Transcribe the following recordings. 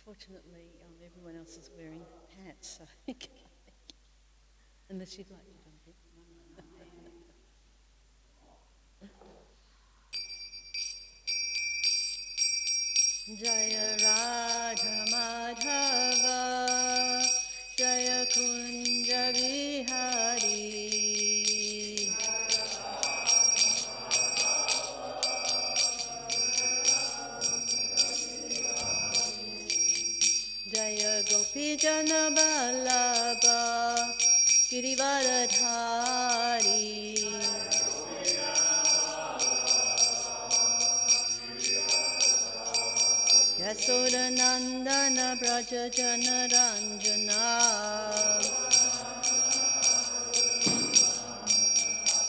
Unfortunately, everyone else is wearing hats, so unless you'd like to jump in. Jaya Radha Madhava Jaya Kunja Vihari Jaya Gopi Jana Vallabha Girivaradhari Yasoda Nandana Braja Jana Ranjana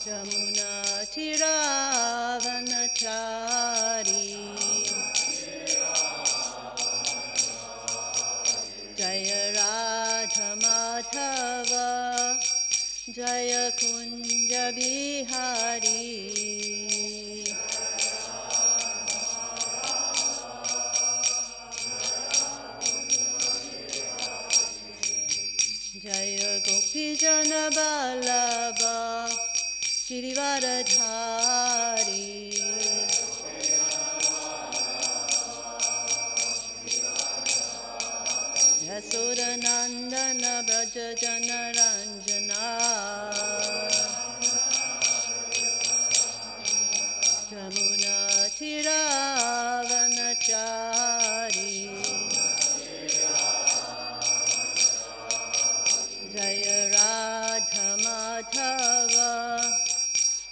Jamuna Tiravanachari Jaya Radha Madhava Jaya Kunja Bihari Jaya Gopi Jana Vallabha Girivaradhari Yasoda Nandana Braja Jana Ranjana Jamuna Tiravanachari Jaya Radha Madhava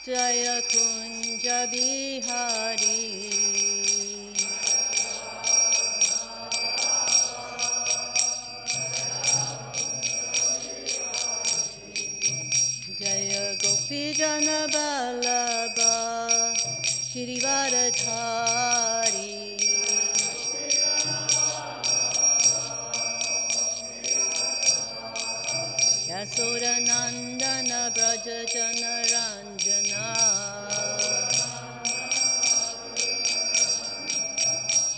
Jaya Kunja Bihari Jaya Gopi Jana Vallabha Girivaradhari Yasoda Nandana Braja Jana Ranjana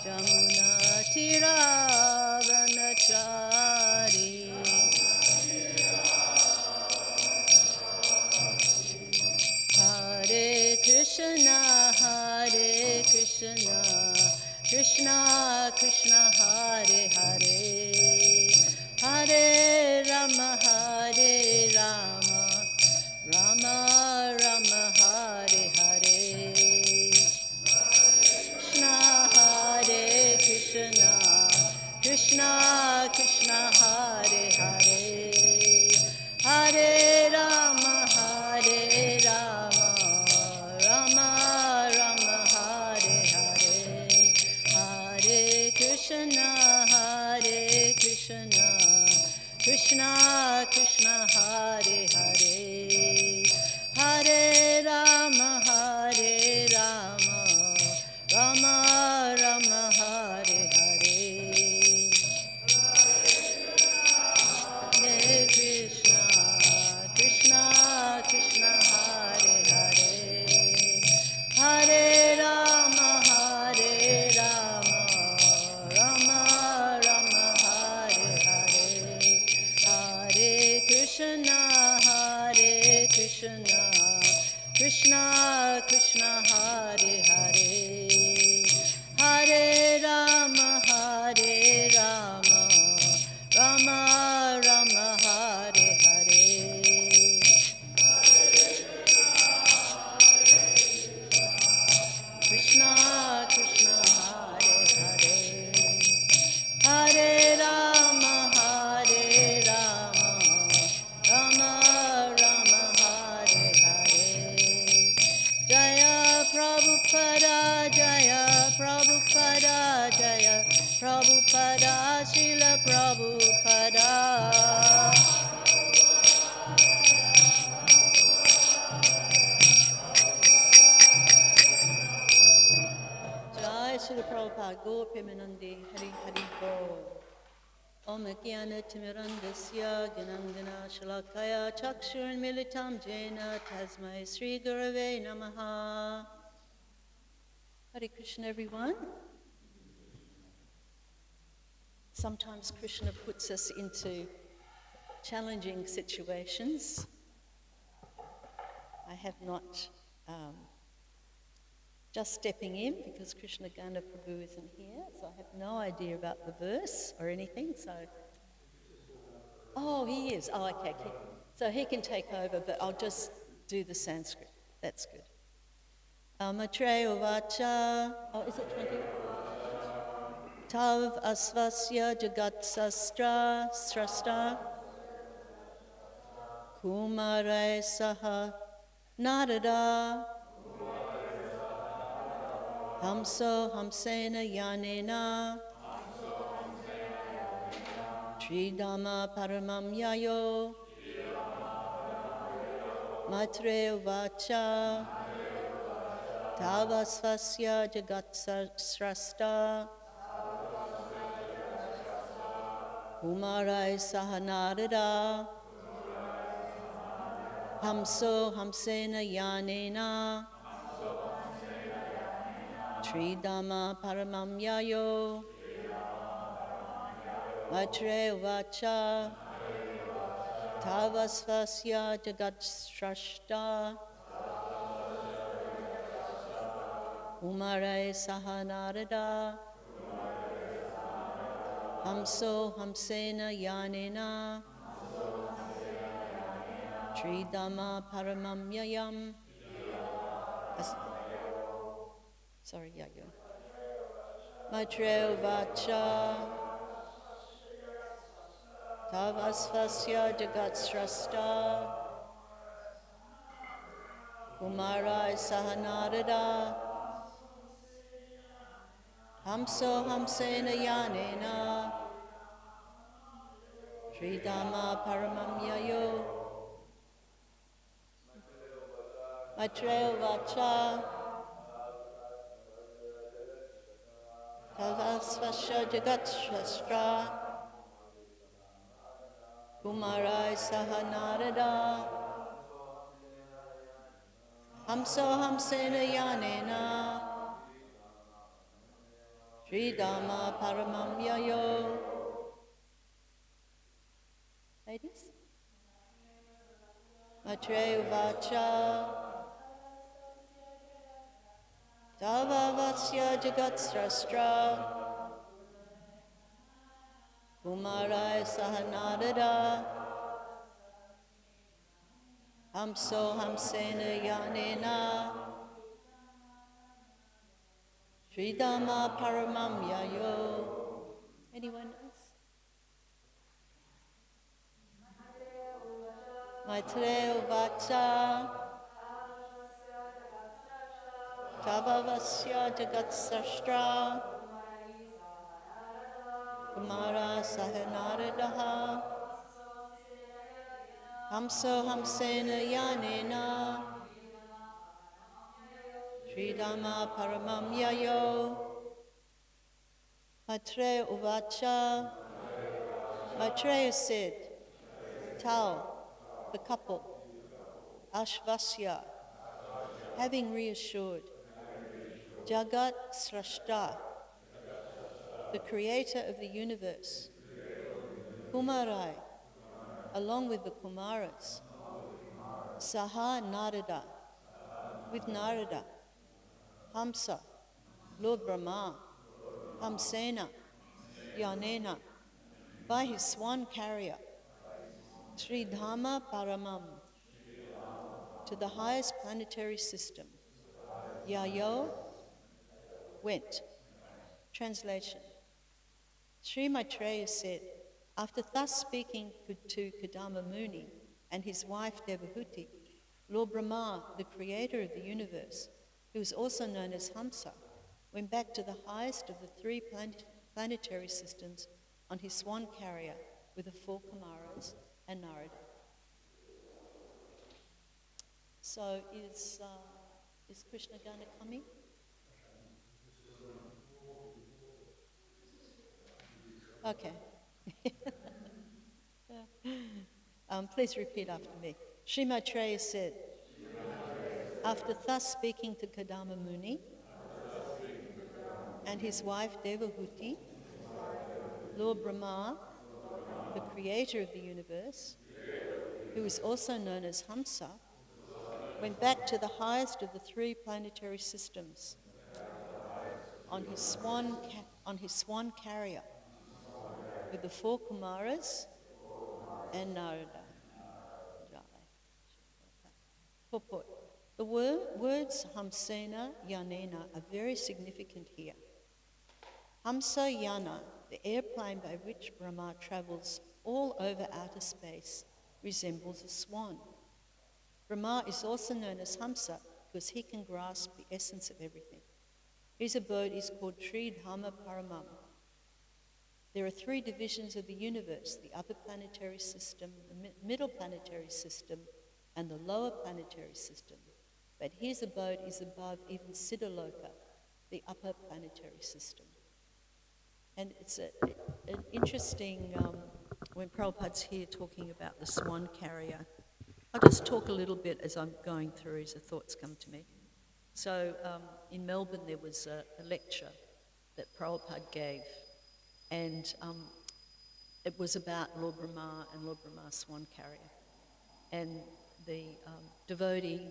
Jamuna Tiravanachari Hare Krishna Krishna Krishna Hare Hare Hare Rama Rama Rama Hare Hare Krishna Krishna Krishna Hare Hare Hare Rama Rama Rama Hare Hare Hare Krishna Krishna Krishna Hare Hare Hare Rama Rama Rama Hare Hare Hare Krishna Krishna Krishna Hare Hare Hare Rama Rama Rama Hare Hare Hare Krishna Krishna Krishna Hare Hare Hare Rama Rama Rama Hare Hare Krishna Krishna Hare Hare Hare Rama Rama Rama Hare Hare Jaya Prabhupada Jaya Prabhupada Jaya Prabhupada Srila Prabhupada Jai Srila Prabhupada Gaur Premanande Hari Hari Bol Om Jnana Timirandasya Gyanandana Shalakaya Chakshurmilitam Jena Tasmai Sri Gurave Namaha. Hare Krishna, everyone. sometimes Krishna puts us into challenging situations. I have not, just stepping in because Krishna Gana Prabhu isn't here, so I have no idea about the verse or anything, so... Oh, he is. Oh, okay. So he can take over, but I'll just do the Sanskrit. That's good. Maitreya Vacha. Oh, is it 20? Tav asvasya jagat srasta kumare saha narada hamso hamsena yanena tridama paramam yayo Maitreya Vacha Tav asvasya jagat srasta Kumarai sahanarada Hamso hamsena yanena Tridama paramam yayo Maitreya Vacha Tavasvasya jagat srashta Kumarai sahanarada Hamso hamsena yanena Tridama paramam yayam. Sorry, yayo. Maitreya Vacha Tavasvasya jagat srasta Kumarai sahanarada Hamso hamsena yanena Tridama paramam yayo Maitreya Vacha Tavasvasya jagat srasta Kumarai sahanarada Hamso hamsena yanena Tridama paramam yayo. Ladies? Maitreya Vacha Tavavasya jagat srastra Kumarai sahanadada Hamso hamsena yanena Tridama paramam yayo. Anyone else? Maitreya Vacha Tavavasya jagat sastra Kumara sahanaradaha Hamso hamsena yanena Tridama paramam yayo. Maitreya Uvacha. Maitreya said, Tau, the couple, Ashvasya, having reassured, Jagat Srashta, the creator of the universe, Kumarai, along with the Kumaras, Saha Narada, with Narada, Hamsa, Lord Brahma, Hamsena, Yanena, by his swan carrier, Sridhama Paramam, to the highest planetary system, Yayo went. Translation. Sri Maitreya said, after thus speaking to Kadama Muni and his wife Devahuti, Lord Brahma, the creator of the universe, who is also known as Hamsa, went back to the highest of the three planetary systems on his swan carrier with the four Kumaras and Narada. So is Krishna Gana coming? Okay. Please repeat after me. Sri Maitreya said, after thus speaking to Kadama Muni and his wife Devahuti, Lord Brahma, the creator of the universe, who is also known as Hamsa, went back to the highest of the three planetary systems on his swan carrier with the four Kumaras and Narada. Purport. The words Hamsena Yanena are very significant here. Hamsa Yana, the airplane by which Brahma travels all over outer space, resembles a swan. Brahma is also known as Hamsa because he can grasp the essence of everything. His abode is called Tridhama Paramam. There are three divisions of the universe: the upper planetary system, the middle planetary system, and the lower planetary system. But his abode is above even Siddhaloka, the upper planetary system. And it's an interesting, when Prabhupada's here talking about the swan carrier, I'll just talk a little bit as I'm going through as the thoughts come to me. So in Melbourne there was a lecture that Prabhupada gave, and it was about Lord Brahma and Lord Brahma's swan carrier. And the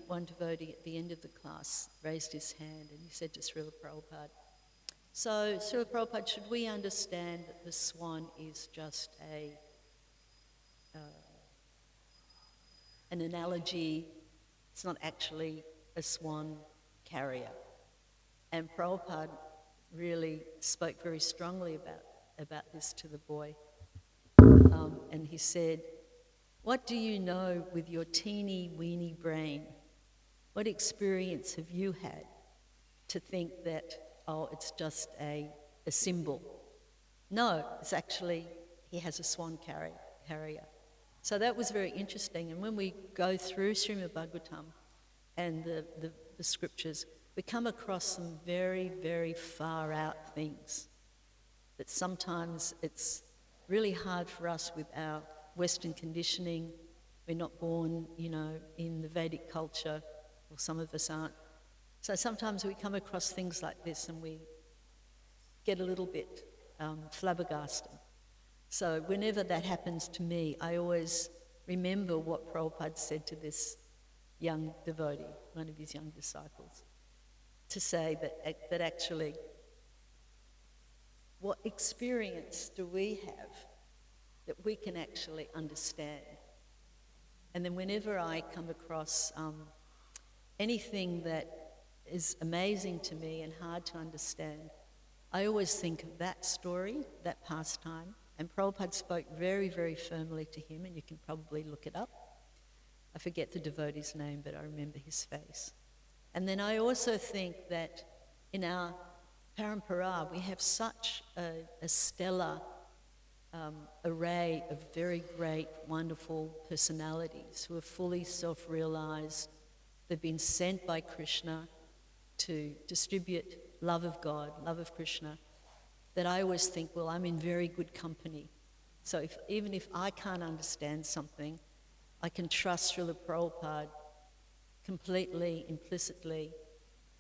one devotee at the end of the class raised his hand and he said to Srila Prabhupada, "So, Srila Prabhupada, should we understand that the swan is just an analogy? It's not actually a swan carrier?" And Prabhupada really spoke very strongly about this to the boy. And he said, "What do you know with your teeny weeny brain? What experience have you had to think that, oh, it's just a symbol? No, it's actually, he has a swan carrier." So that was very interesting. And when we go through Srimad Bhagavatam and the scriptures, we come across some very, very far out things that sometimes it's really hard for us with our Western conditioning. We're not born, in the Vedic culture, or some of us aren't. So sometimes we come across things like this and we get a little bit flabbergasted. So whenever that happens to me, I always remember what Prabhupada said to this young devotee, one of his young disciples, to say that actually, what experience do we have that we can actually understand? And then whenever I come across anything that is amazing to me and hard to understand, I always think of that story, that pastime. And Prabhupada spoke very, very firmly to him, and you can probably look it up. I forget the devotee's name, but I remember his face. And then I also think that in our parampara, we have such a stellar array of very great, wonderful personalities who are fully self-realized. They've been sent by Krishna to distribute love of God, love of Krishna, that I always think, well, I'm in very good company. So even if I can't understand something, I can trust Srila Prabhupada completely, implicitly,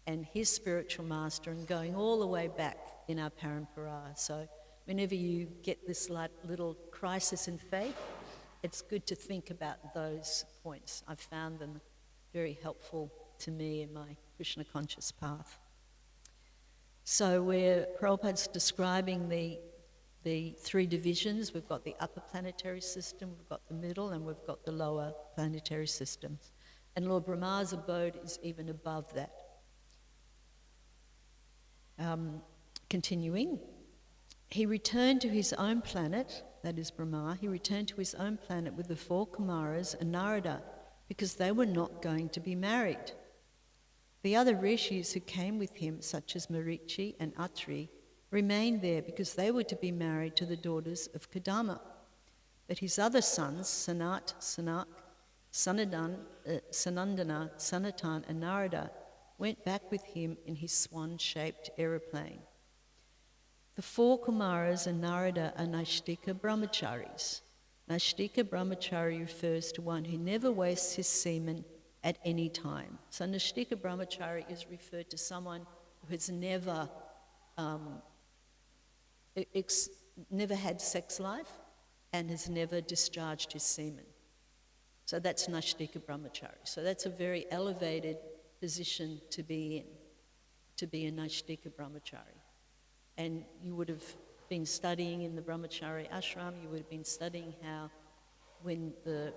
and his spiritual master, and going all the way back in our parampara. So whenever you get this little crisis in faith, it's good to think about those points. I've found them very helpful to me in my Krishna conscious path. So where Prabhupada's describing the three divisions, we've got the upper planetary system, we've got the middle, and we've got the lower planetary systems. And Lord Brahma's abode is even above that. Continuing, he returned to his own planet, that is Brahma, he returned to his own planet with the four Kumaras and Narada, because they were not going to be married. The other rishis who came with him, such as Marichi and Atri, remained there because they were to be married to the daughters of Kadama. But his other sons, Sanat, Sanak, Sanandana, Sanatan, and Narada, went back with him in his swan-shaped aeroplane. The four Kumaras and Narada are Naishtika brahmacharis. Naishtika brahmachari refers to one who never wastes his semen at any time. So Naishtika brahmachari is referred to someone who has never never had sex life and has never discharged his semen. So that's Nashtika Brahmachari. So that's a very elevated position to be in, to be a Nashtika Brahmachari. And you would have been studying in the Brahmachari ashram, you would have been studying how when the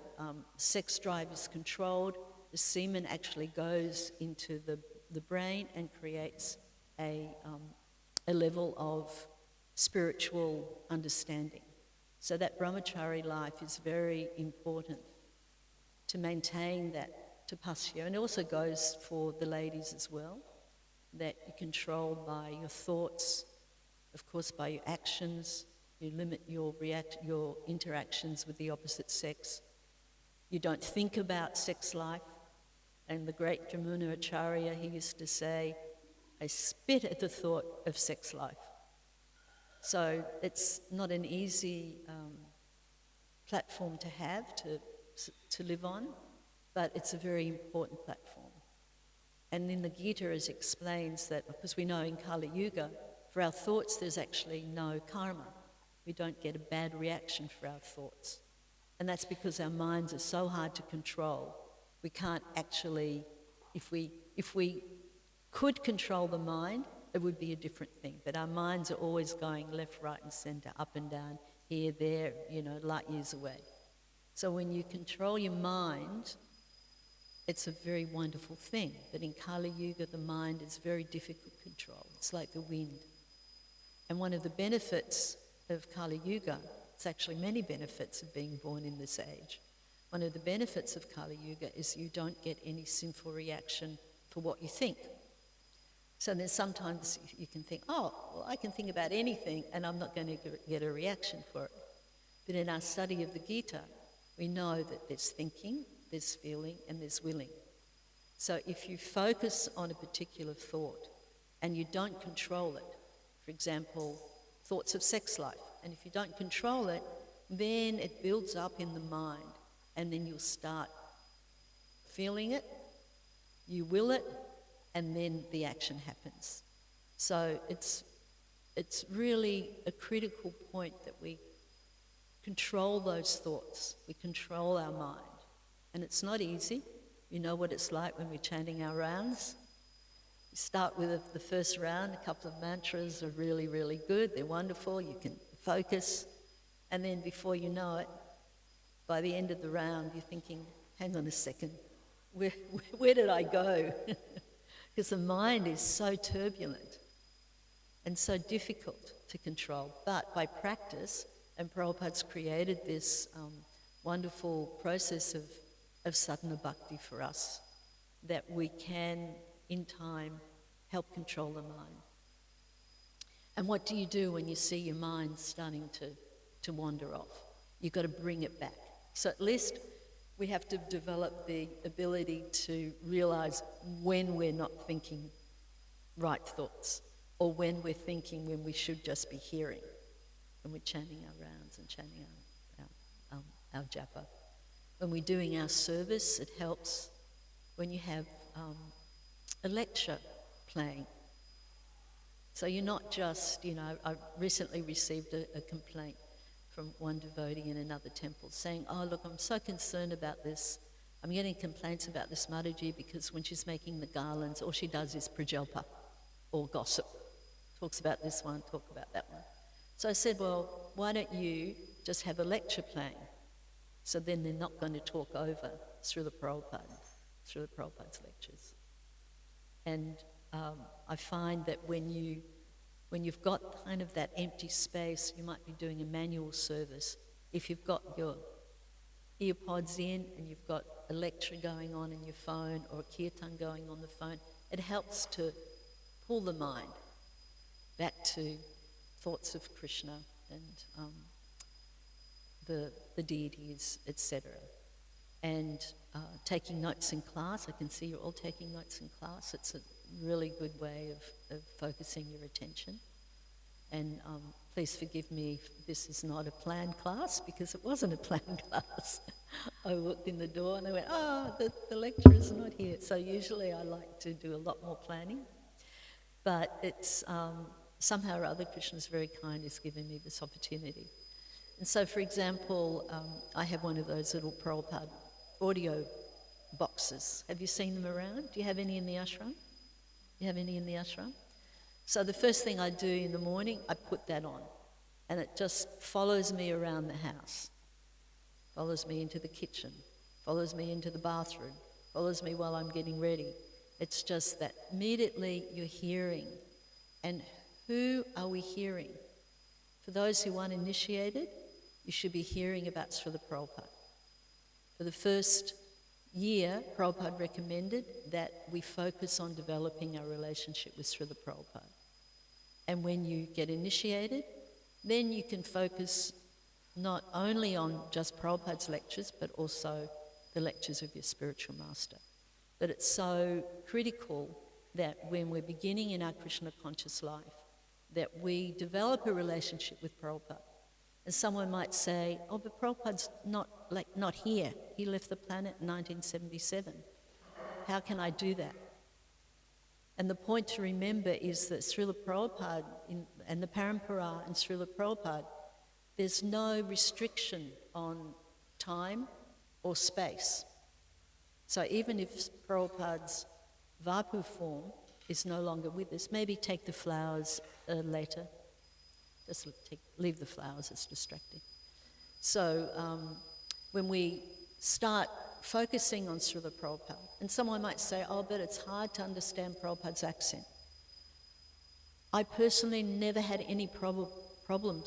sex drive is controlled, the semen actually goes into the brain and creates a level of spiritual understanding. So that brahmachari life is very important to maintain that tapasya. And it also goes for the ladies as well, that you're controlled by your thoughts, of course by your actions. You limit your interactions with the opposite sex. You don't think about sex life. And the great Jamuna Acharya, he used to say, I spit at the thought of sex life. So it's not an easy platform to have, to live on, but it's a very important platform. And in the Gita it explains that, because we know in Kali Yuga, for our thoughts there's actually no karma. We don't get a bad reaction for our thoughts. And that's because our minds are so hard to control. We can't actually, if we could control the mind, it would be a different thing. But our minds are always going left, right and centre, up and down, here, there, light years away. So when you control your mind, it's a very wonderful thing. But in Kali Yuga, the mind is very difficult to control. It's like the wind. And one of the benefits of Kali Yuga, it's actually many benefits of being born in this age. One of the benefits of Kali Yuga is you don't get any sinful reaction for what you think. So then sometimes you can think, I can think about anything and I'm not going to get a reaction for it. But in our study of the Gita, we know that there's thinking, there's feeling, and there's willing. So if you focus on a particular thought and you don't control it, for example, thoughts of sex life, and if you don't control it, then it builds up in the mind, and then you'll start feeling it, you will it, and then the action happens. So it's really a critical point that we control those thoughts, we control our mind. And it's not easy. You know what it's like when we're chanting our rounds. You start with the first round, a couple of mantras are really, really good, they're wonderful, you can focus, and then before you know it, by the end of the round, you're thinking, hang on a second, where did I go? Because the mind is so turbulent and so difficult to control. But by practice, and Prabhupada's created this wonderful process of sadhana bhakti for us, that we can, in time, help control the mind. And what do you do when you see your mind starting to wander off? You've got to bring it back. So at least we have to develop the ability to realize when we're not thinking right thoughts, or when we're thinking when we should just be hearing, and we're chanting our rounds and chanting our japa. When we're doing our service, it helps when you have a lecture playing. So you're not just, I recently received a complaint from one devotee in another temple saying, look, I'm so concerned about this. I'm getting complaints about this Mataji because when she's making the garlands, all she does is prajalpa or gossip. Talks about this one, talk about that one. So I said, well, why don't you just have a lecture playing? So then they're not going to talk over through the Prabhupada's lectures. And I find that when you've got kind of that empty space, you might be doing a manual service. If you've got your earpods in and you've got a lecture going on in your phone or a kirtan going on the phone, it helps to pull the mind back to thoughts of Krishna and the deities, etc. And taking notes in class, I can see you're all taking notes in class. It's a really good way of focusing your attention. And please forgive me if this is not a planned class, because it wasn't a planned class. I walked in the door and I went, the lecturer's not here. So usually I like to do a lot more planning. But it's somehow or other, Krishna's very kind, he's given me this opportunity. And so, for example, I have one of those little Prabhupada audio boxes. Have you seen them around? Do you have any in the ashram? You have any in the ashram? So the first thing I do in the morning, I put that on. And it just follows me around the house. Follows me into the kitchen. Follows me into the bathroom. Follows me while I'm getting ready. It's just that immediately you're hearing. And who are we hearing? For those who aren't initiated, you should be hearing about Srila Prabhupada. For the first year, Prabhupada recommended that we focus on developing our relationship with Srila Prabhupada. And when you get initiated, then you can focus not only on just Prabhupada's lectures, but also the lectures of your spiritual master. But it's so critical that when we're beginning in our Krishna conscious life, that we develop a relationship with Prabhupada. And someone might say, oh, but Prabhupada's not here. He left the planet in 1977. How can I do that? And the point to remember is that Srila Prabhupada and the Parampara and Srila Prabhupada, there's no restriction on time or space. So even if Prabhupada's Vapu form is no longer with us, maybe take the flowers later. Just leave the flowers, it's distracting. So when we start focusing on Srila Prabhupada, and someone might say, oh, but it's hard to understand Prabhupada's accent. I personally never had any problem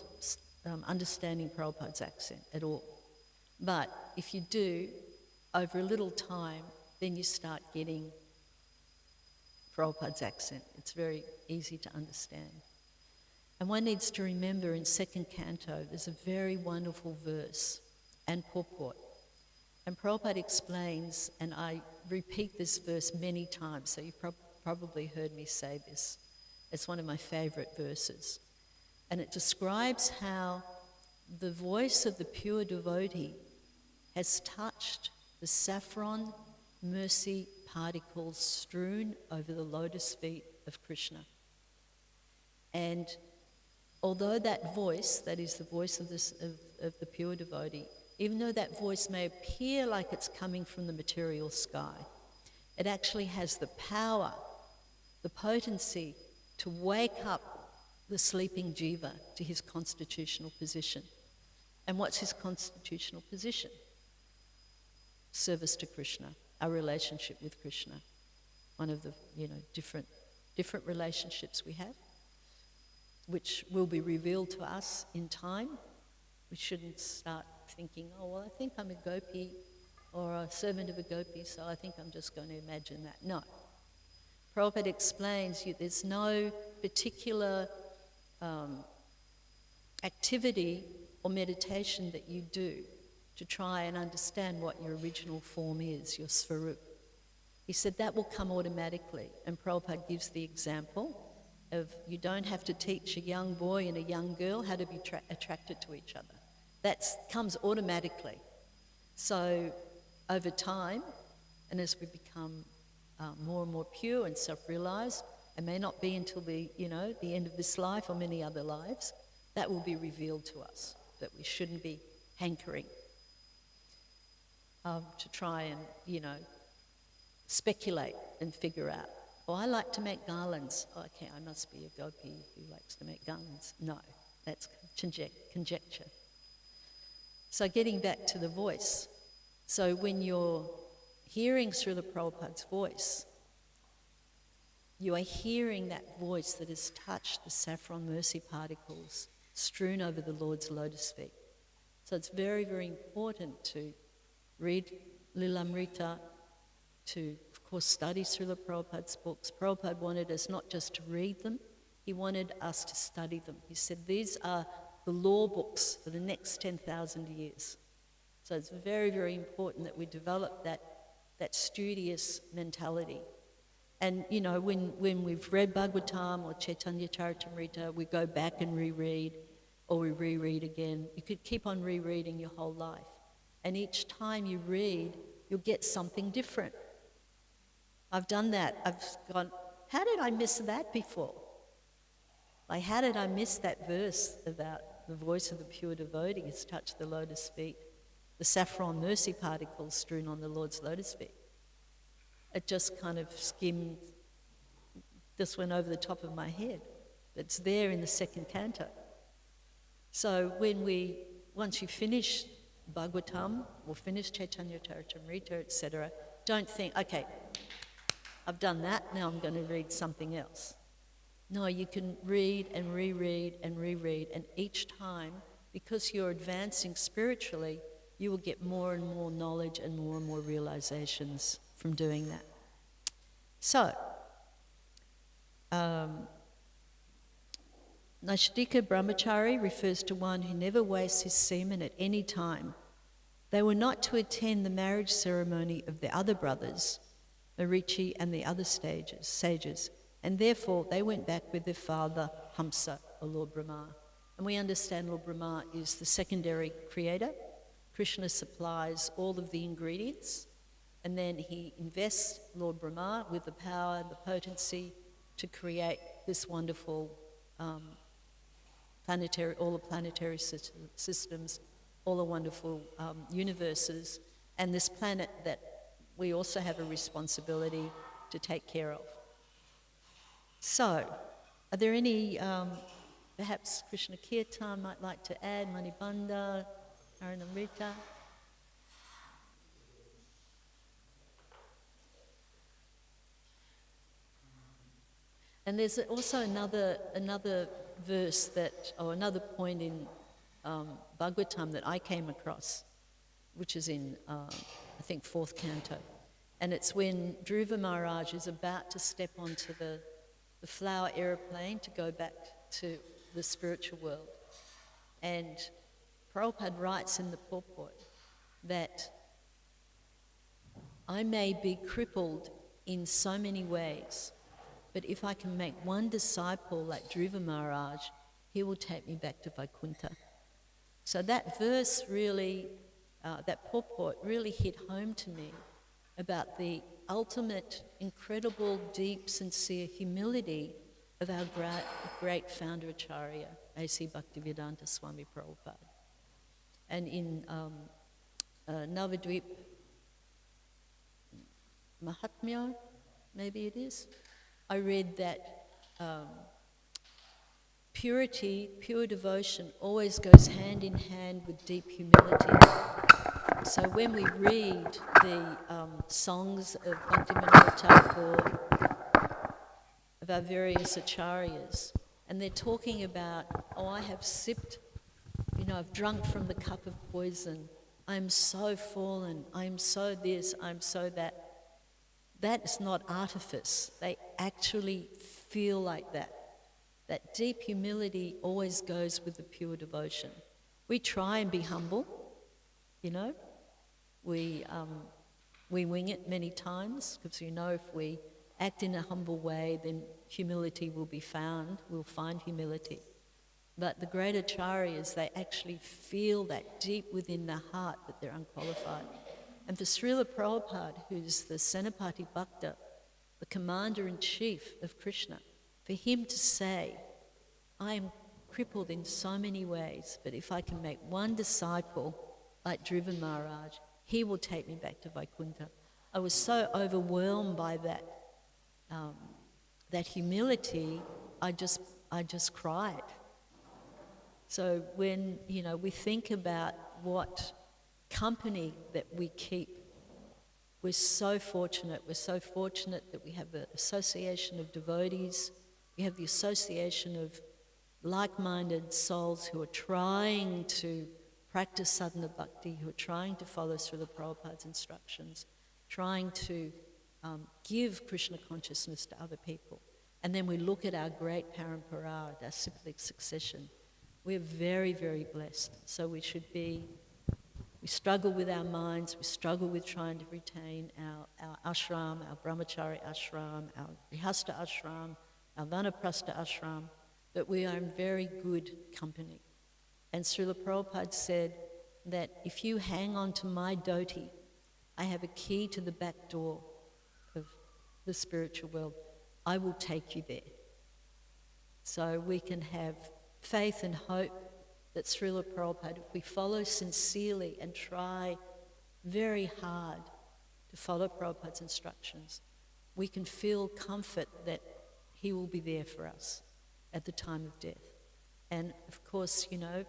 understanding Prabhupada's accent at all. But if you do, over a little time, then you start getting Prabhupada's accent. It's very easy to understand. And one needs to remember in second canto, there's a very wonderful verse and purport. And Prabhupada explains, and I repeat this verse many times, so you've probably heard me say this. It's one of my favorite verses. And it describes how the voice of the pure devotee has touched the saffron mercy particles strewn over the lotus feet of Krishna. And although that voice, that is the voice of the pure devotee, even though that voice may appear like it's coming from the material sky, it actually has the power, the potency to wake up the sleeping jiva to his constitutional position. And what's his constitutional position? Service to Krishna, our relationship with Krishna. One of the different relationships we have, which will be revealed to us in time. We shouldn't start thinking, oh, well, I think I'm a gopi or a servant of a gopi, so I think I'm just going to imagine that. No. Prabhupada explains there's no particular activity or meditation that you do to try and understand what your original form is, your svarup. He said that will come automatically, and Prabhupada gives the example of you don't have to teach a young boy and a young girl how to be attracted to each other. That comes automatically. So over time, and as we become more and more pure and self-realized, it may not be until the end of this life or many other lives, that will be revealed to us, that we shouldn't be hankering to try and, speculate and figure out, oh, I like to make garlands. Oh, okay, I must be a gopi who likes to make garlands. No, that's conjecture. So getting back to the voice. So when you're hearing Srila Prabhupada's voice, you are hearing that voice that has touched the saffron mercy particles strewn over the Lord's lotus feet. So it's very, very important to read Lilamrita, to, of course, study Srila Prabhupada's books. Prabhupada wanted us not just to read them, he wanted us to study them. He said these are the law books for the next 10,000 years. So it's very, very important that we develop that studious mentality. And, when we've read Bhagavatam or Chaitanya Charitamrita, we go back and reread, or we reread again. You could keep on rereading your whole life. And each time you read, you'll get something different. I've done that. I've gone, how did I miss that before? Like, how did I miss that verse about the voice of the pure devotee has touched the lotus feet, the saffron mercy particles strewn on the Lord's lotus feet? It just kind of skimmed, just went over the top of my head. It's there in the second canto. So once you finish Bhagavatam or finish Chaitanya Charitamrita, etc., don't think, okay, I've done that, now I'm going to read something else. No, you can read and reread and reread, and each time, because you're advancing spiritually, you will get more and more knowledge and more realizations from doing that. So, Naishtika Brahmachari refers to one who never wastes his semen at any time. They were not to attend the marriage ceremony of the other brothers, Marichi and the other sages, and therefore they went back with their father, Hamsa, or Lord Brahma. And we understand Lord Brahma is the secondary creator. Krishna supplies all of the ingredients, and then he invests Lord Brahma with the power, the potency to create this wonderful all the planetary systems, all the wonderful universes, and this planet that we also have a responsibility to take care of. So, are there any, perhaps Krishna Kirtan might like to add, Manibanda, Haranamrita? And there's also another verse another point in Bhagavatam that I came across, which is in, I think, 4th canto. And it's when Dhruva Maharaj is about to step onto the flower aeroplane to go back to the spiritual world. And Prabhupada writes in the purport that I may be crippled in so many ways, but if I can make one disciple like Dhruva Maharaj, he will take me back to Vaikuntha. So that verse really, that purport really hit home to me about the ultimate, incredible, deep, sincere humility of our great founder Acharya, A.C. Bhaktivedanta Swami Prabhupada. And in Navadvip Mahatmya, maybe it is, I read that pure devotion always goes hand in hand with deep humility. So when we read the songs of Bhaktivinoda Thakur, of our various acharyas, and they're talking about, I have sipped, I've drunk from the cup of poison, I'm so fallen, I'm so this, I'm so that. That is not artifice. They actually feel like that. That deep humility always goes with the pure devotion. We try and be humble, We wing it many times because if we act in a humble way, then humility will be found. We'll find humility. But the great acharyas, they actually feel that deep within their heart that they're unqualified. And for Srila Prabhupada, who's the Senapati Bhakta, the commander-in-chief of Krishna, for him to say, I am crippled in so many ways, but if I can make one disciple like Dhruva Maharaj, he will take me back to Vaikuntha. I was so overwhelmed by that humility, I just cried. So when, we think about what company that we keep, we're so fortunate. We're so fortunate that we have an association of devotees. We have the association of like-minded souls who are trying to practice sadhana bhakti, who are trying to follow Srila Prabhupada's instructions, trying to give Krishna consciousness to other people. And then we look at our great parampara, our cyclic succession. We're very, very blessed. So we struggle with our minds, we struggle with trying to retain our ashram, our brahmachari ashram, our grihastha ashram, our vanaprastha ashram, but we are in very good company. And Srila Prabhupada said that if you hang on to my dhoti, I have a key to the back door of the spiritual world. I will take you there. So we can have faith and hope that Srila Prabhupada, if we follow sincerely and try very hard to follow Prabhupada's instructions, we can feel comfort that he will be there for us at the time of death. And of course, you know,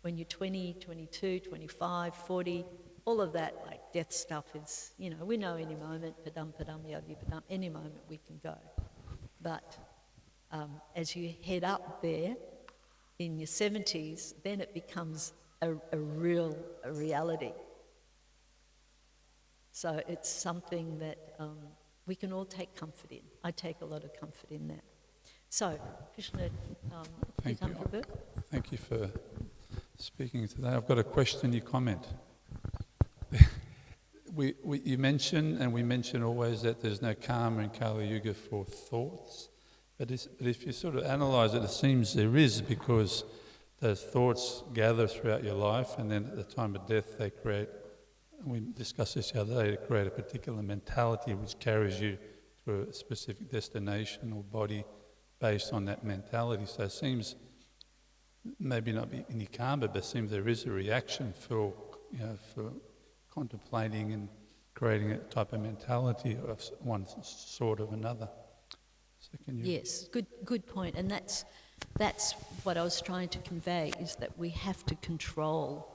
when you're 20, 22, 25, 40, all of that, like death stuff is, you know, we know any moment, padam, yadi, padam, any moment we can go. But as you head up there in your 70s, then it becomes a reality. So it's something that we can all take comfort in. I take a lot of comfort in that. So, Krishna, Thank you. Prabhu? Thank you for speaking today. I've got a question, you comment. You mention, and we mention always, that there's no karma in Kali Yuga for thoughts. But if you sort of analyse it, it seems there is, because those thoughts gather throughout your life, and then at the time of death they create, we discussed this the other day, to create a particular mentality which carries you to a specific destination or body based on that mentality. So it seems, maybe not be any karma, but it seems there is a reaction for, you know, for contemplating and creating a type of mentality of one sort of another. So can you... Yes, good point. And that's what I was trying to convey, is that we have to control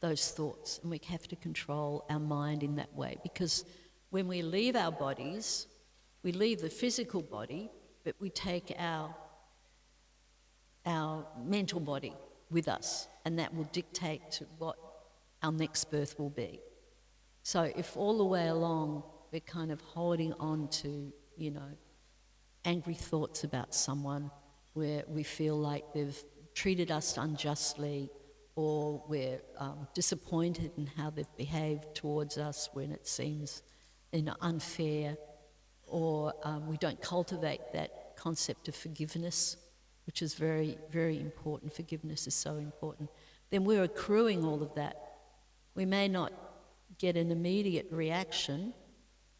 those thoughts, and we have to control our mind in that way, because when we leave our bodies, we leave the physical body, but we take our mental body with us, and that will dictate to what our next birth will be. So if all the way along we're kind of holding on to, you know, angry thoughts about someone, where we feel like they've treated us unjustly, or we're disappointed in how they've behaved towards us when it seems, you know, unfair, or we don't cultivate that concept of forgiveness, which is very, very important. Forgiveness is so important. Then we're accruing all of that. We may not get an immediate reaction,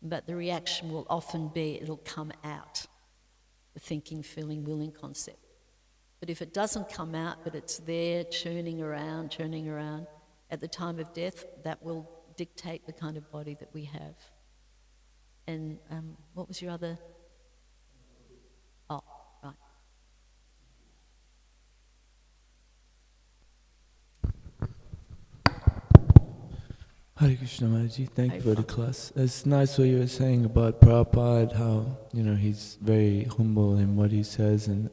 but the reaction will often be, it'll come out, the thinking, feeling, willing concept. But if it doesn't come out, but it's there churning around, at the time of death, that will dictate the kind of body that we have. And what was your other? Oh, right. Hare Krishna Maharaji, thank you for the class. It's nice what you were saying about Prabhupada, how, you know, he's very humble in what he says, and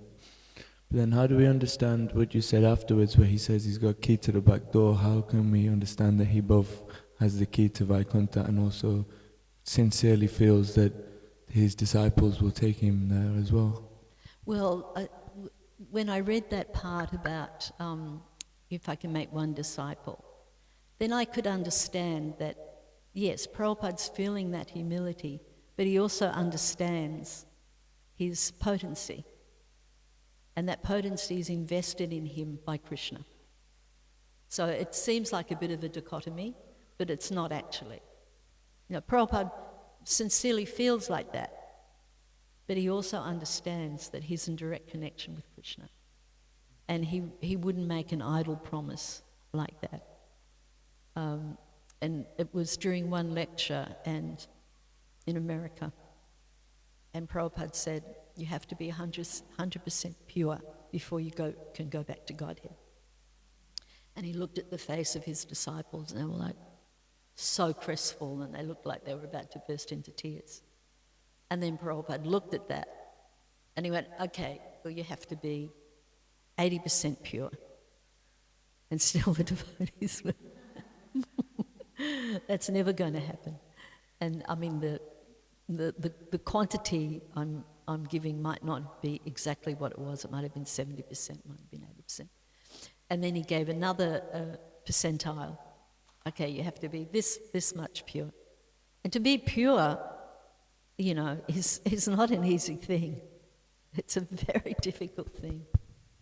then how do we understand what you said afterwards, where he says he's got key to the back door? How can we understand that he both has the key to Vaikuntha and also sincerely feels that his disciples will take him there as well? Well, when I read that part about if I can make one disciple, then I could understand that, yes, Prabhupada's feeling that humility, but he also understands his potency. And that potency is invested in him by Krishna. So it seems like a bit of a dichotomy, but it's not actually. You know, Prabhupada sincerely feels like that, but he also understands that he's in direct connection with Krishna. And he wouldn't make an idle promise like that. And it was during one lecture and in America, and Prabhupada said, you have to be 100% pure before you can go back to Godhead. And he looked at the face of his disciples, and they were like so crestfallen, they looked like they were about to burst into tears. And then Prabhupada looked at that, and he went, okay, well, you have to be 80% pure. And still the devotees were, that's never going to happen. And I mean, the quantity I'm giving might not be exactly what it was. It might have been 70%, might have been 80%. And then he gave another percentile. Okay, you have to be this much pure. And to be pure, you know, is not an easy thing. It's a very difficult thing.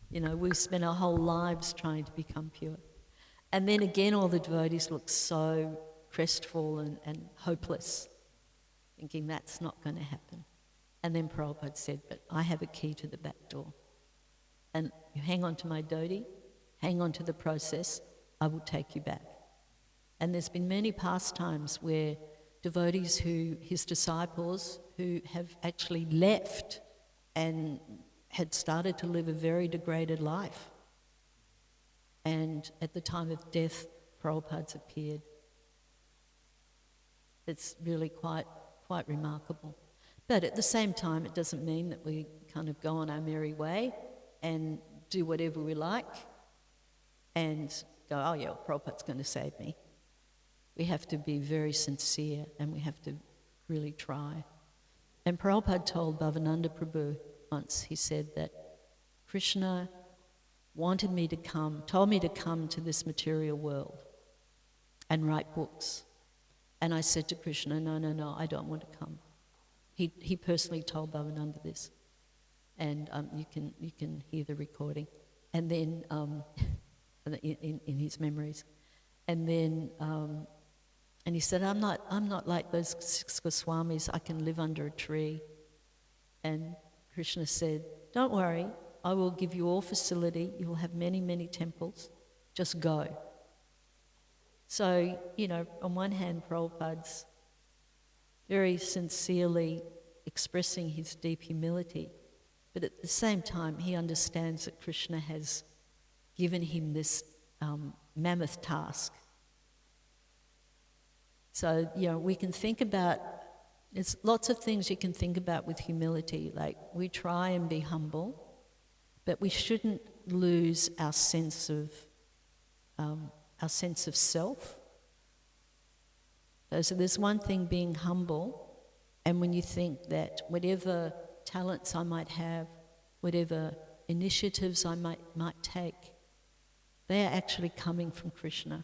You know, we spend our whole lives trying to become pure. And then again, all the devotees look so crestfallen and hopeless, thinking that's not going to happen. And then Prabhupada said, but I have a key to the back door. and you hang on to my dhoti, hang on to the process, I will take you back. And there's been many past times where devotees his disciples, who have actually left and had started to live a very degraded life. And at the time of death, Prabhupada's appeared. It's really quite remarkable. But at the same time, it doesn't mean that we kind of go on our merry way and do whatever we like and go, oh yeah, well, Prabhupada's going to save me. We have to be very sincere and we have to really try. And Prabhupada told Bhavananda Prabhu once, he said that Krishna told me to come to this material world and write books. And I said to Krishna, no, I don't want to come. He personally told Bhavananda this. And you can hear the recording. And then, in his memories. And then, and he said, I'm not like those 6 Goswamis, I can live under a tree. And Krishna said, don't worry, I will give you all facility, you will have many, many temples, just go. So, on one hand, Prabhupada's very sincerely expressing his deep humility, but at the same time, he understands that Krishna has given him this mammoth task. So, we can think about, there's lots of things you can think about with humility, like we try and be humble, but we shouldn't lose our sense of self. So there's one thing being humble, and when you think that whatever talents I might have, whatever initiatives I might take, they are actually coming from Krishna.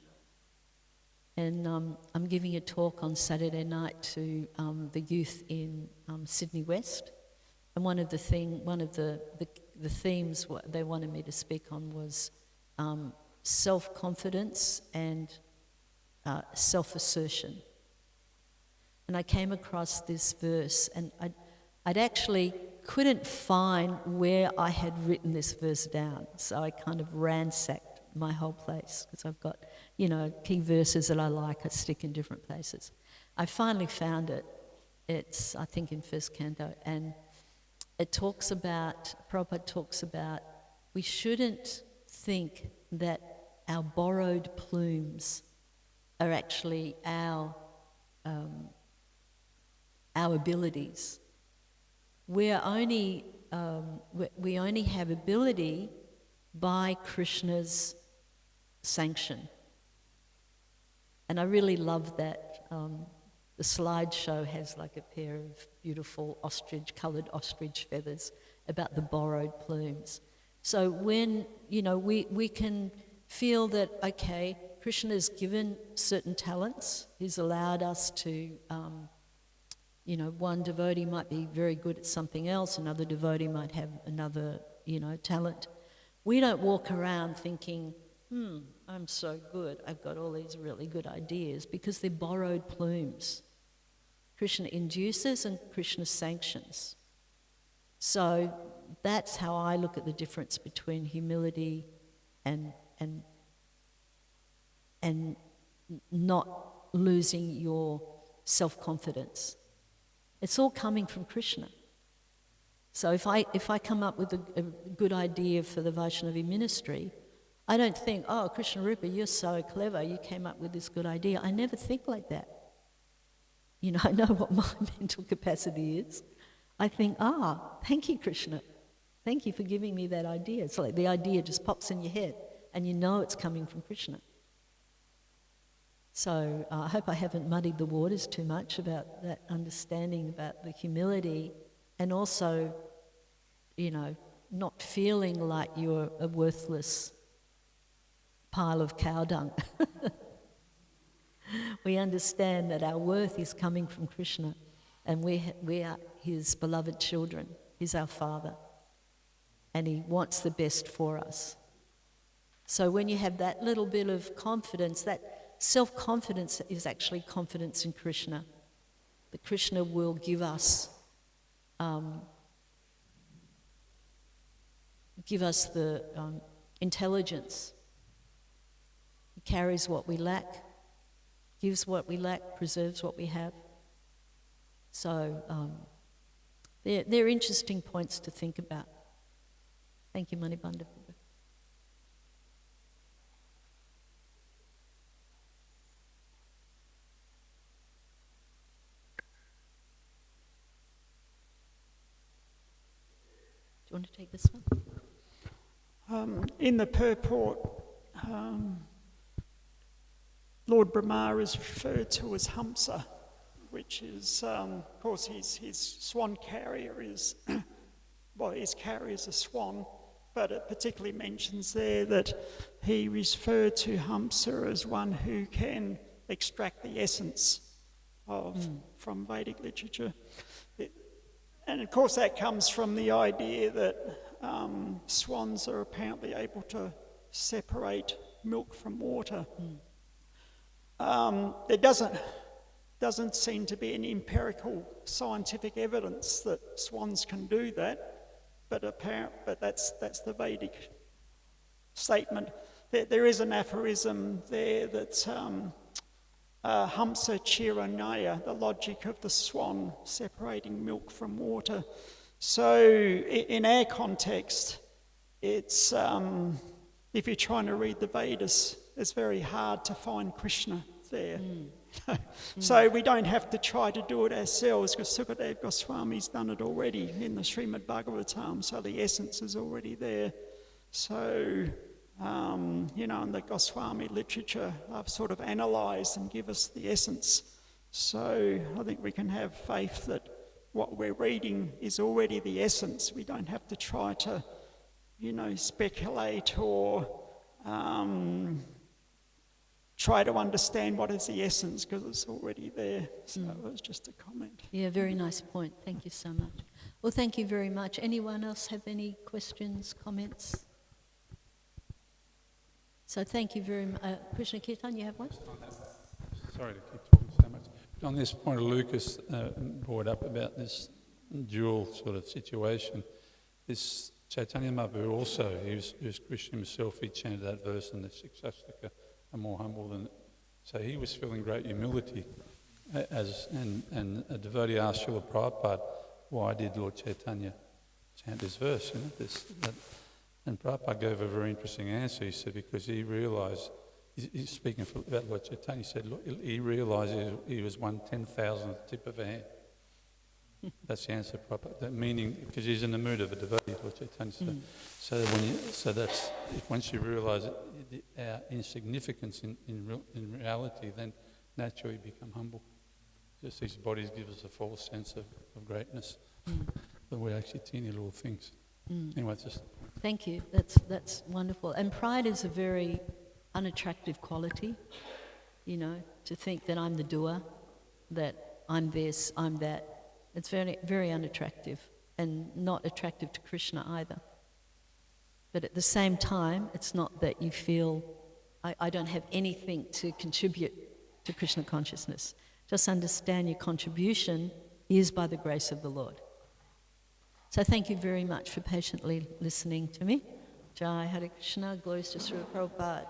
And I'm giving a talk on Saturday night to the youth in Sydney West, and one of the themes what they wanted me to speak on was self-confidence and self-assertion. And I came across this verse, and I'd actually couldn't find where I had written this verse down, so I kind of ransacked my whole place, because I've got, key verses that I like, I stick in different places. I finally found it. It's, I think, in first canto, and it talks about, Prabhupada talks about, we shouldn't think that our borrowed plumes are actually our abilities. We only have ability by Krishna's sanction. And I really love that. The slideshow has like a pair of beautiful coloured ostrich feathers about the borrowed plumes. So when, we can feel that, okay, Krishna's given certain talents, he's allowed us to, one devotee might be very good at something else, another devotee might have another, talent. We don't walk around thinking, I'm so good, I've got all these really good ideas, because they're borrowed plumes. Krishna induces and Krishna sanctions. So that's how I look at the difference between humility and not losing your self-confidence. It's all coming from Krishna. So if I come up with a good idea for the Vaishnavi ministry, I don't think, oh, Krishnarupa, you're so clever, you came up with this good idea. I never think like that. I know what my mental capacity is. I think, thank you, Krishna. Thank you for giving me that idea. It's like the idea just pops in your head and you know it's coming from Krishna. So I hope I haven't muddied the waters too much about that understanding about the humility, and also, not feeling like you're a worthless pile of cow dung. We understand that our worth is coming from Krishna, and we are his beloved children. He's our Father, and he wants the best for us. So when you have that little bit of confidence, that self-confidence is actually confidence in Krishna, that Krishna will give us give us the intelligence. He carries what we lack, gives what we lack, preserves what we have. So they're interesting points to think about. Thank you, Manibanda. Do you want to take this one? In the purport, Lord Brahma is referred to as Hamsa, which is, of course, his swan carrier is, well, his carrier is a swan, but it particularly mentions there that he referred to Hamsa as one who can extract the essence from Vedic literature. And of course that comes from the idea that swans are apparently able to separate milk from water. There doesn't seem to be any empirical scientific evidence that swans can do that, but that's the Vedic statement. There is an aphorism there that's Hamsa Chiranaya, the logic of the swan separating milk from water. So in our context, it's if you're trying to read the Vedas, it's very hard to find Krishna there. So we don't have to try to do it ourselves, because Sukadeva Goswami's done it already in the Srimad Bhagavatam, so the essence is already there. So in the Goswami literature, I've sort of analysed and give us the essence. So I think we can have faith that what we're reading is already the essence. We don't have to try to, speculate or try to understand what is the essence, because it's already there. So it was just a comment. Yeah, very nice point. Thank you so much. Well, thank you very much. Anyone else have any questions, comments? So thank you very much. Krishna Kirtan, you have one? Sorry to keep talking so much. On this point, Lucas brought up about this dual sort of situation. This Chaitanya Mahaprabhu also, he was Krishna himself, he chanted that verse in the Shikshashtaka, are more humble than... So he was feeling great humility. And a devotee asked Srila Prabhupada, why did Lord Chaitanya chant this verse? And Prabhupada gave a very interesting answer. He said, because he realised, he's speaking about Lord Chaitanya, he said, look, he realised he was 1/10,000th tip of a hand. That's the answer, Prabhupada. That meaning, because he's in the mood of a devotee, Lord Chaitanya. So that's, if once you realise our insignificance in reality, then naturally you become humble. Just these bodies give us a false sense of greatness, but we're actually teeny little things. Anyway, just... Thank you. That's wonderful. And pride is a very unattractive quality, to think that I'm the doer, that I'm this, I'm that. It's very, very unattractive and not attractive to Krishna either. But at the same time, it's not that you feel, I don't have anything to contribute to Krishna consciousness. Just understand your contribution is by the grace of the Lord. So thank you very much for patiently listening to me. Jai Hare Krishna, glories to Srila Prabhupada.